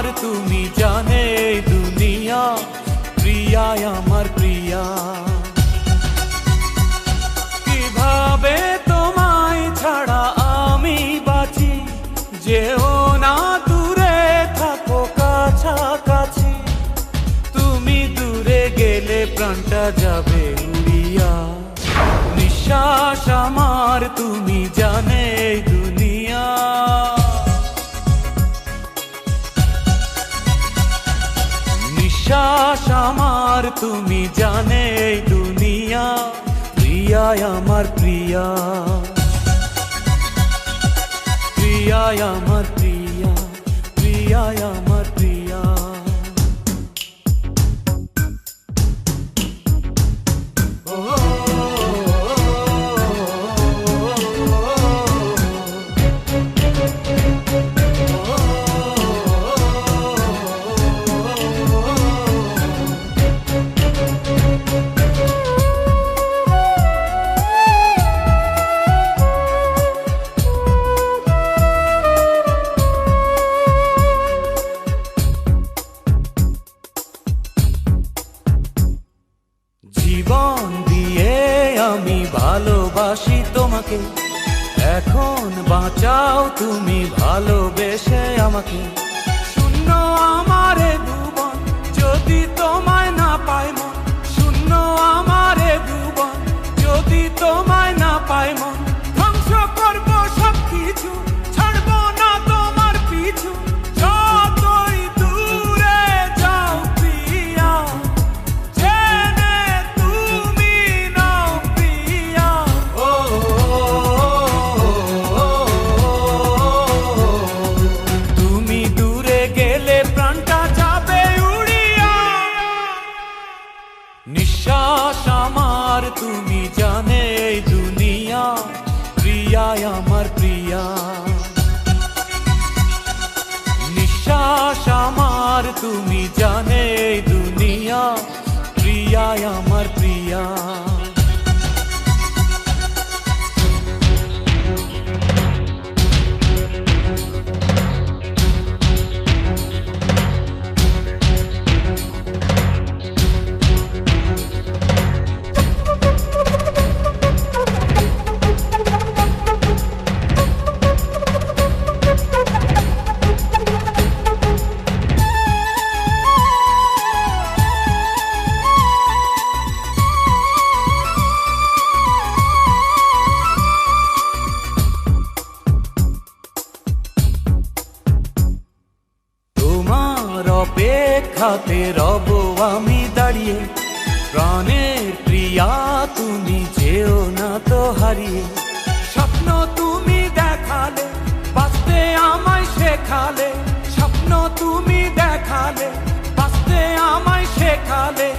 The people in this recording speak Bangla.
আমার তুমি জানে দুনিয়া, প্রিয়া আমার প্রিয়া। কিভাবে তোমায় ছাড়া আমি বাঁচি, যেও না দূরে থাকো কাছাকাছি। তুমি দূরে গেলে প্রাণটা যাবে উড়িয়া, নিঃশ্বাস আমার তুমি জানে দুনিয়া। নিঃশ্বাস আমার তুমি জানে দুনিয়া, প্রিয়া আমার প্রিয়া, প্রিয়া আমার প্রিয়া, প্রিয়া আমার প্রিয়া। জীবন দিয়ে আমি ভালোবাসি তোমাকে, এখন বাঁচাও তুমি ভালোবেসে আমাকে। শূন্য আমারে ভুবন যদি তোমায় না পাই মন, শূন্য আমারে ভুবন যদি তোমায় না পাই মন। ধ্বংস করবো সব কিছু, ছাড়বো না তোমার পিছু, যতই দূরে যাও প্রিয়া, জেনে তুমি নাও প্রিয়া। তুমি দূরে গেলে প্রাণটা যাবে উড়িয়া, নিঃশ্বাস আমার তুমি জানে দুনিয়া, প্রিয়া আমার প্রিয়া। নিঃশ্বাস আমার তুমি জানে দুনিয়া, প্রিয়া আমার প্রিয়া। অপেক্ষাতে রব আমি দাঁড়িয়ে, প্রাণের প্রিয়া তুমি যেও না তো হারিয়ে। স্বপ্ন তুমি দেখালে, বাঁচতে আমায় শেখালে, স্বপ্ন তুমি দেখালে, বাঁচতে আমায় শেখালে।